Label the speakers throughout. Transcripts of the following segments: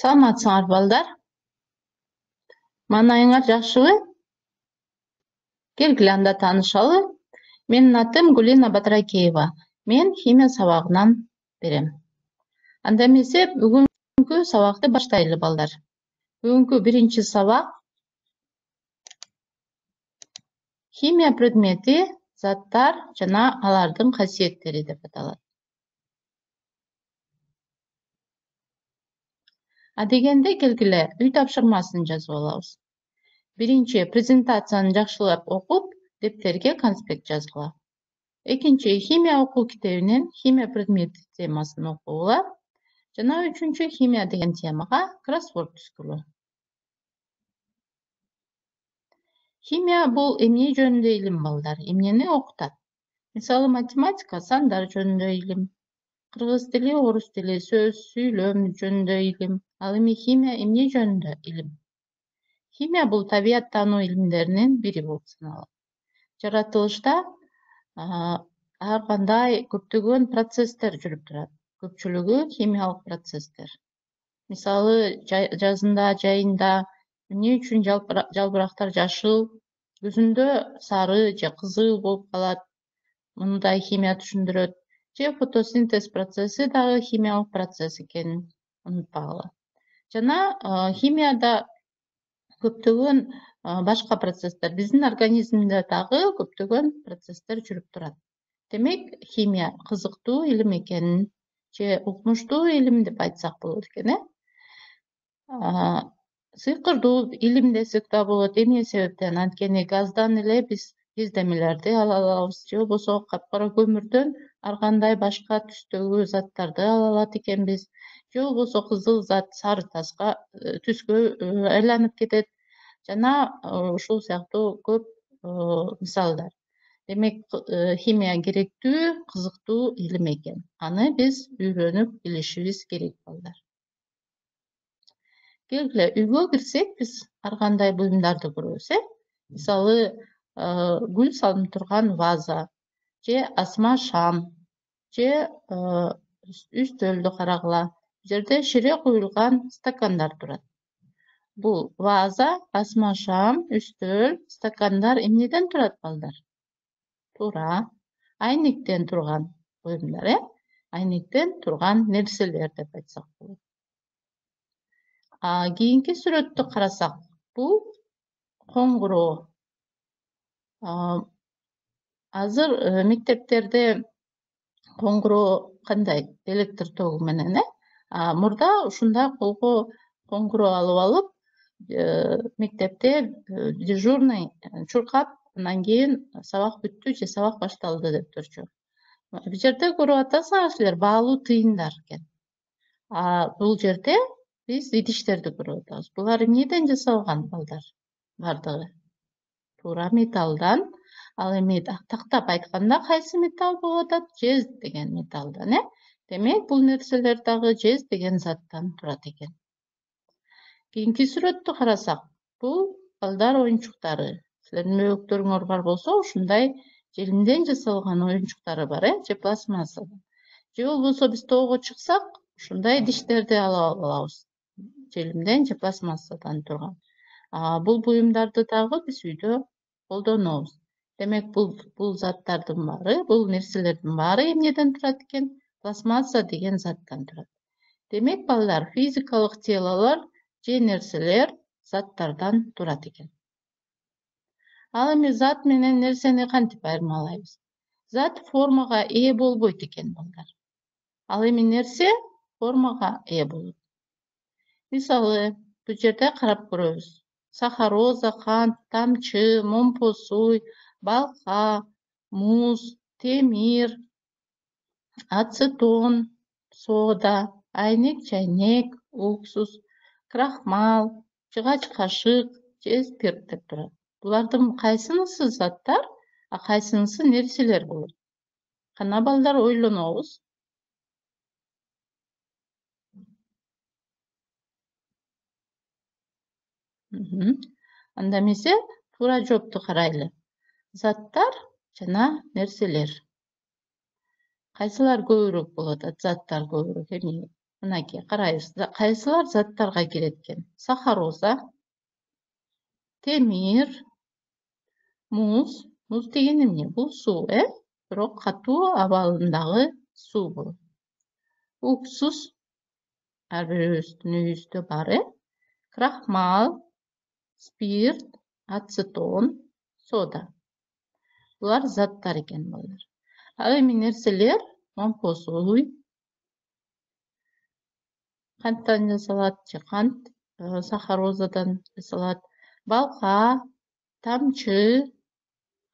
Speaker 1: Саламатсыңар балдар. Манайыңар жакшыбы? Келгиле анда таанышалы. Менин атым Гулина Батракеева. Мен химия сабагынан берем. Анда эмесе бүгүнкү сабакты баштайлы балдар. Бүгүнкү биринчи сабак химия предмети, заттар жана алардын касиеттери деп аталат. Адегенде келгиле үй тапшырмасын жазып алабыз. Биринчи презентацияны жакшылап окуп, дептерге конспект жазгыла. Экинчи химия окуу китебинен химия предмети темасын окугула. Жана үчүнчү химия деген темага кроссворд түзгүлө. Химия бул эмне жөнүндө илим балдар, эмнени окутат. Мисалы математика сандар жөнүндө илим, кыргыз тили, орус тили, сөз, сүйлөм жөнүндө илим. Ал эми химия эмне жөнүндө илим? Химия бул табияттануу илимдеринин бири болуп саналат. Жаратылышта ар кандай көптөгөн процесстер жүрүп турат. Көпчүлүгү химиялык процесстер. Мисалы жазында, жайында эмне үчүн жалбырактар жашыл, күзүндө сары же кызыл болуп калат. Мындай химия түшүндүрөт. Же фотосинтез процесси дагы химиялык процесс экенин унутпагыла. Жана химияда көптөгөн башка процесстер, биздин организмде дагы көптөгөн процесстер жүрүп турат. Демек, химия кызыктуу илим экенин же укмуштуу илим деп айтсак болот экен, сыйкырдуу илим десек да болот. Эмне себептен? Анткени газдан эле биз кездемелерди ала алабыз, же болбосо капкара көмүрдөн ар кандай башка түстөгү заттарды ала алат экенбиз, же болбосо кызыл зат сары таска түскө айланып кетет. Жана ушул сыяктуу көп мисалдар. Демек, химия керектүү, кызыктуу илим экен. Аны биз үйрөнүп билишибиз керек балдар. Келгиле, үйгө кирсек, биз ар кандай буюмдарды көрөбүз, Мисалы, гүл салынып турган ваза, же асма шам, же үстөлдү карагыла. Бул жерде шире куюлган стакандар турат. Бул ваза, асма шам, үстөл, стакандар эмнеден турат балдар? Туура, айнектен турган буюмдар, айнектен турган нерселер деп айтсак болот. Кийинки сүрөттү карасак, бул коңгуроо. Азыр мектептерде коңгуроо кандай? Электр тогу менен, Мурда ушундай колго коңгуроо алып алып, мектепте дежурный чуркап, андан кийин сабак бүттү же сабак башталды деп турчу. Бул жерде көрүп атасыңар силер, баалуу тыйындар экен. Бул жерде биз идиштерди көрүп атабыз. Булар эмнеден жасалган балдар? Бардыгы туура металлдан. Ал эми тактап айтканда кайсы металл болуп атат? Жез деген металлдан, Демек, бул нерселер дагы жез деген заттан турат экен. Кийинки сүрөттү карасак, бул балдар оюнчуктары. Силердин өбөктөрүңөр бар болсо, ушундай желимден жасалган оюнчуктары бар, же пластмассадан. Же болбосо биз тоого чыксак, ушундай идиштерди алып алабыз. Желимден же пластмассадан турган. Бул буюмдарды дагы биз үйдө колдонобуз. Демек, бул заттардын баары, бул нерселердин баары эмнеден турат экен? Пластмасса деген заттан турат. Демек, балдар, физикалык телолор же нерселер заттардан турат экен. Ал эми зат менен нерсени кантип айырмалайбыз? Зат формага ээ болбойт экен балдар. Ал эми нерсе формага ээ болот. Мисалы, бул жерде карап көрөбүз. Сахароза, кант, тамчы, момпосуй, балка, муз, темир, ацетон, сода, айнек, чайнек, уксус, крахмал, жыгач кашык же спирт деп турат. Булардын кайсынысы заттар, кайсынысы нерселер болот? Кана балдар ойлонобуз. Анда эмесе туура жоопту карайлы. Заттар жана нерселер. Кайсылар көбүрөөк болуп атат? Заттар көбүрөөк, Мынакей карайбыз. Кайсылар заттарга кирет экен? Сахароза, темир, муз. Муз деген эмне? Бул суу, Бирок катуу абалындагы суу бул. Уксус ар бирибиздин үйүбүздө бар, Крахмал, спирт, ацетон, сода. Булар заттар экен балдар. Ал эми нерселер момпос уй, канттан жасалат же кант сахарозадан жасалат. Балка, тамчы,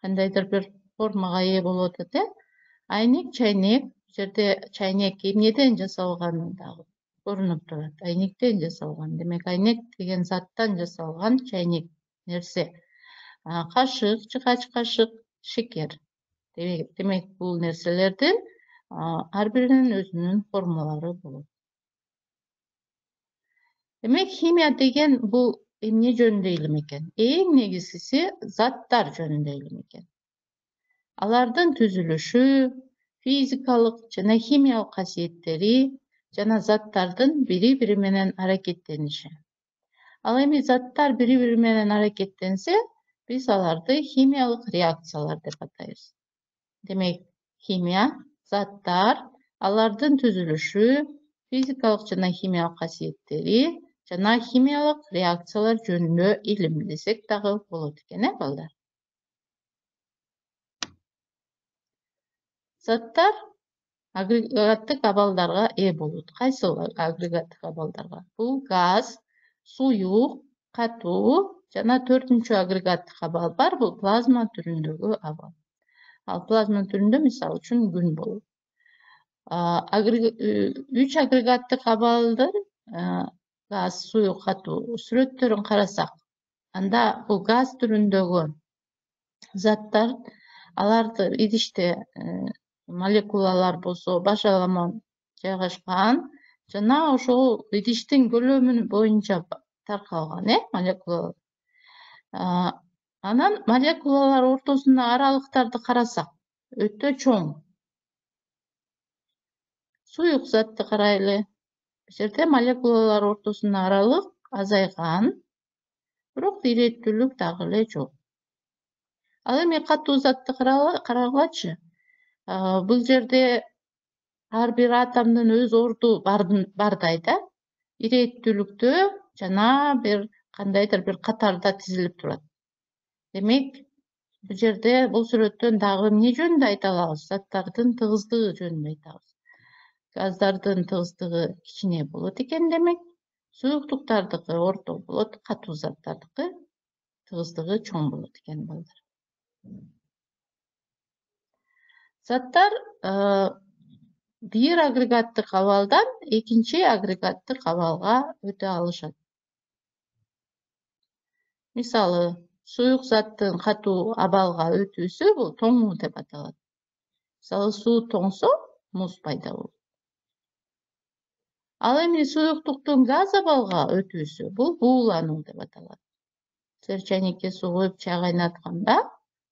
Speaker 1: кандайдыр бир формага ээ болуп атат, Айнек, чайнек. Бул жерде чайнек эмнеден жасалганы дагы көрүнүп турат. Айнектен жасалган. Демек, айнек деген заттан жасалган чайнек нерсе. Кашык, жыгач кашык, шекер. Демек, бул нерселердин ар биринин өзүнүн формалары болот. Демек, химия деген бул эмне жөнүндө илим экен? Эң негизгиси заттар жөнүндө илим экен. Алардын түзүлүшү, физикалык жана химиялык касиеттери жана заттардын бири-бири менен аракеттениши. Ал эми заттар бири-бири менен аракеттенсе, биз аларды химиялык реакциялар деп атайбыз. Демек, химия, заттар, алардын түзүлүшү, физикалык жана химиялык касиеттери жана химиялык реакциялар жөнүндө илим десек дагы болот экен, балдар. Заттар агрегаттык абалдарга ээ болот. Кайсыл агрегаттык абалдарга? Бул газ, суюк, катуу жана 4-чү агрегаттык абал бар, бул плазма түрүндөгү абал. Ал плазма түрүндө мисалы үчүн күн болот. 3 агрегаттык абалдын газ, суюк, катуу сүрөттөрүн карасак, анда бул газ түрүндөгү заттар, аларды идиште молекулалар болсо башаламан жайгашкан жана ошол идиштин көлөмү боюнча таркалган, молекулалар. Анан молекулалар ортосундагы аралыктарды карасак, өтө чоң. Суюк затты карайлы. Бул жерде молекулалар ортосундагы аралык азайган, бирок иреттүүлүк дагы эле жок. Ал эми катуу затты карагылачы. Бул жерде ар бир атомдун өз орду бардай да, иреттүүлүктө жана бир кандайдыр бир катарда тизилип турат. Демек, бул жерде бул сүрөттөн дагы эмне жөнүндө айта алабыз? Заттардын тыгыздыгы жөнүндө айтабыз. Газдардын тыгыздыгы кичине болот экен, демек, суюктуктардыкы орто болот, катуу заттардыкы тыгыздыгы чоң болот экен, балдар. Заттар бир агрегаттык абалдан экинчи агрегаттык абалга өтө алышат. Мисалы, суюк заттын катуу абалга өтүүсү бул тоңуу деп аталат. Мисалы, суу тоңсо, муз пайда болот. Ал эми суюктуктун газ абалга өтүүсү бул буулануу деп аталат. Силер чайнекке суу коюп чай кайнатканда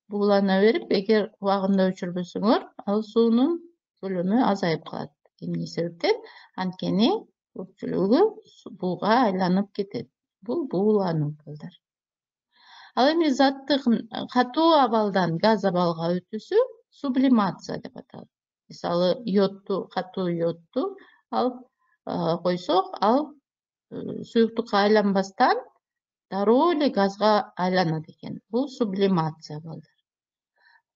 Speaker 1: буулана берип, эгер убагында өчүрбөсөңөр, ал суунун көлөмү азайып калат. Эмне себептен? Анткени көпчүлүгү бууга айланып кетет. Бул буулануу, балдар. Ал эми заттын катуу абалдан газ абалга өтүүсү сублимация деп аталат. Мисалы, катуу йодту алып койсок, ал суюктукка айланбастан дароо эле газга айланат экен. Бул сублимация, балдар.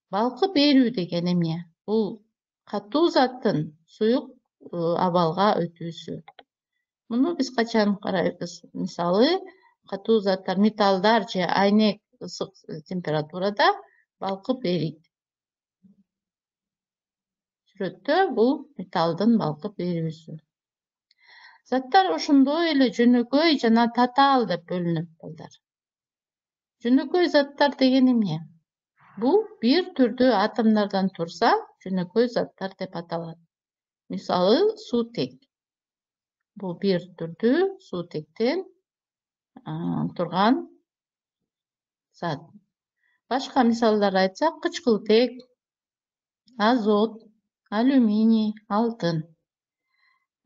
Speaker 1: Балкып эрүү деген эмне? Бул катуу заттын суюк абалга өтүүсү. Муну биз качан карайбыз? Мисалы, катуу заттар, металлдар же айнек ысык температурада балкып эрийт. Сүрөттө бул металлдын балкып эрүүсү. Заттар ошондой эле жөнөкөй жана татаал деп бөлүнөт, балдар. Жөнөкөй заттар деген эмне? Бул бир түрдүү атомдордон турса, жөнөкөй заттар деп аталат. Мисалы, суутек. Бул бир түрдүү суутектен турган зат. Башка мисалдар айтсак, кычкылтек, азот, алюминий, алтын.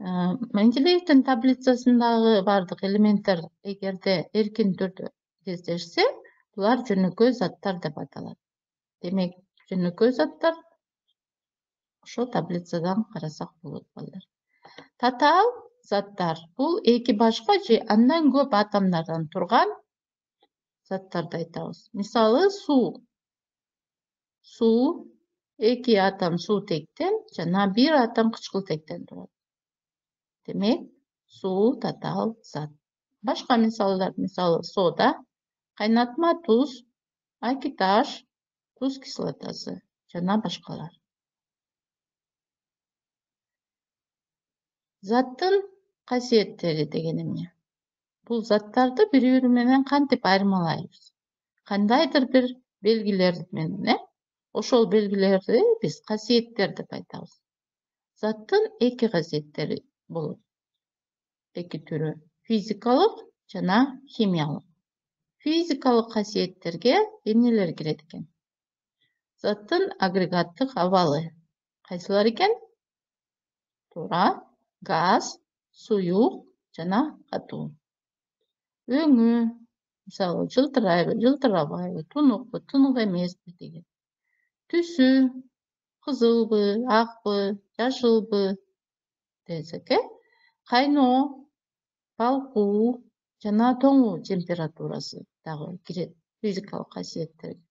Speaker 1: Менделеевдин таблицасындагы бардык элементтер эгерде эркин түрдө кездешсе, булар жөнөкөй заттар деп аталат. Демек, жөнөкөй заттар ошол таблицадан карасак болот балдар. Татаал заттар бул эки башка же андан көп атомдордон турган заттарды айтабыз. Мисалы, суу эки атом суутектен жана бир атом кычкылтектен турат. Демек, суу татаал зат. Башка мисалдар, мисалы, сода, кайнатма туз, акиташ, туз кислотасы жана башкалар. Заттын касиеттери деген эмне? Бул заттарды бири-бири менен кантип айырмалайбыз? Кандайдыр бир белгилер менен, ошол белгилерди биз касиеттер деп айтабыз. Заттын эки касиеттери болот. Эки түрү: физикалык жана химиялык. Физикалык касиеттерге эмнелер кирет экен? Заттын агрегаттык абалы кайсылар экен? Туура, газ, суюк жана катуу. Өңү, мисалы, жылтырайбы, жылтырабайбы, тунукпу, тунук эмеспи деген. Түсү, кызылбы, акпы, жашылбы десек, кайноо, балкуу жана тоңуу температурасы дагы кирет физикалык касиеттерге.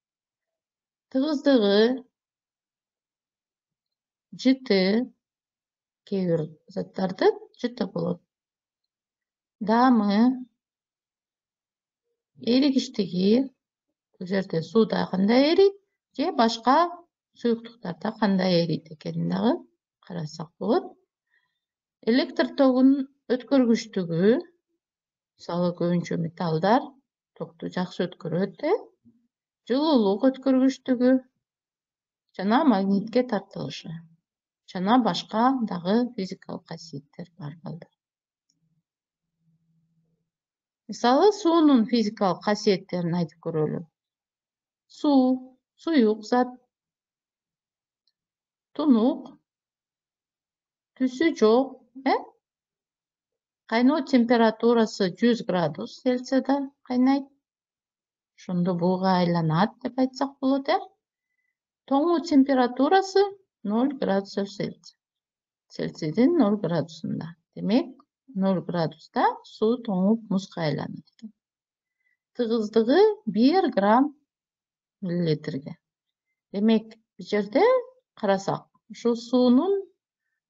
Speaker 1: Тыгыздыгы, жыты, кээ бир заттарды жыты болот. Даамы, эригиштиги, бул жерде сууда кандай эрийт же башка суюктуктарда кандай эрийт экенин дагы карасак болот. Электр тогунун өткөргүчтүгү, мисалы, көбүнчө металлдар токту жакшы өткөрөт, жылуулук өткөргүчтүгү жана магнитке тартылышы жана башка дагы физикалык касиеттер бар балдар. Мисалы, суунун физикалык касиеттерин айтып көрөлү. Суу, суюк зат, тунук, түсү жок, кайноо температурасы 100 градус Цельсияда кайнайт. Ошондо буга айланат деп айтсак болот, Тоңуу температурасы 0 градусов Цельсия. Цельсийдин 0 градусунда. Демек, 0 градуста суу тоңуп музга айланат экен. Тыгыздыгы 1 грамм миллилитрге. Демек, бул жерде карасак, ушул суунун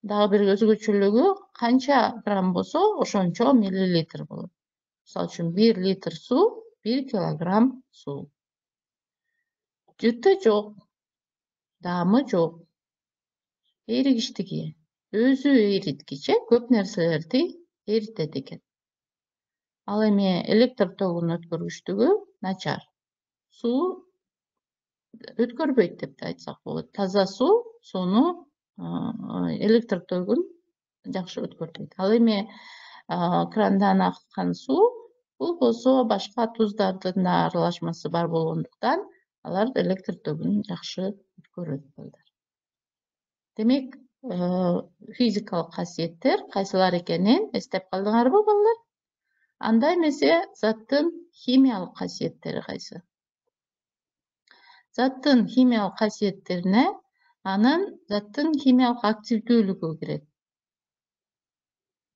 Speaker 1: дагы бир өзгөчөлүгү канча грамм болсо, ошончо миллилитр болот. Мисалы үчүн 1 литр суу 1 килограмм суу. Жыты жок, даамы жок. Эригиштиги өзү эриткиче көп нерселерди эритет экен. Ал эми электр тогунун өткөргүчтүгү начар. Суу өткөрбөйт деп да айтсак болот. Таза суу сууну электр тогун жакшы өткөрбөйт. Ал эми крандан аккан суу, бул болсо башка туздардын да аралашмасы бар болгондуктан алар электр тогун жакшы өткөрөт балдар. Демек, физикалык касиеттер кайсылар экенин эстеп калдыңарбы балдар? Анда эмесе заттын химиялык касиеттери кайсы? Заттын химиялык касиеттерине анын заттын химиялык активдүүлүгү кирет.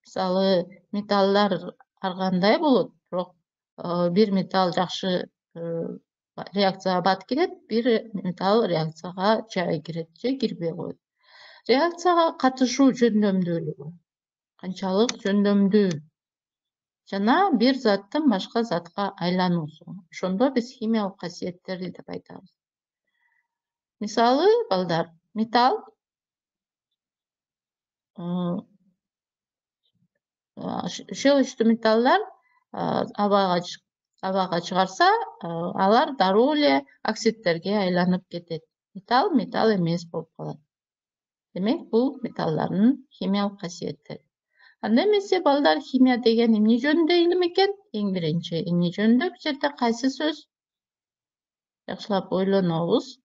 Speaker 1: Мисалы, металлдар ар кандай болот, бирок бир металл жакшы реакцияга бат кирет, бир металл реакцияга жай кирет же кирбей коет. Реакцияга катышуу жөндөмдүүлүгү канчалык жөндөмдүү жана бир заттын башка затка айлануусу. Ошондо биз химиялык касиеттери деп айтабыз. Мисалы, балдар, металл шелочтуу металлдар абага чыгарса, алар дароо эле оксидтерге айланып кетет. Металл металл эмес болуп калат. Демек, бул металлдардын химиялык касиеттери. Анда эмесе балдар, химия деген эмне жөнүндө илим экен? Эң биринчи эмне жөнүндө? Бул жерде кайсы сөз? Жакшылап ойлонобуз.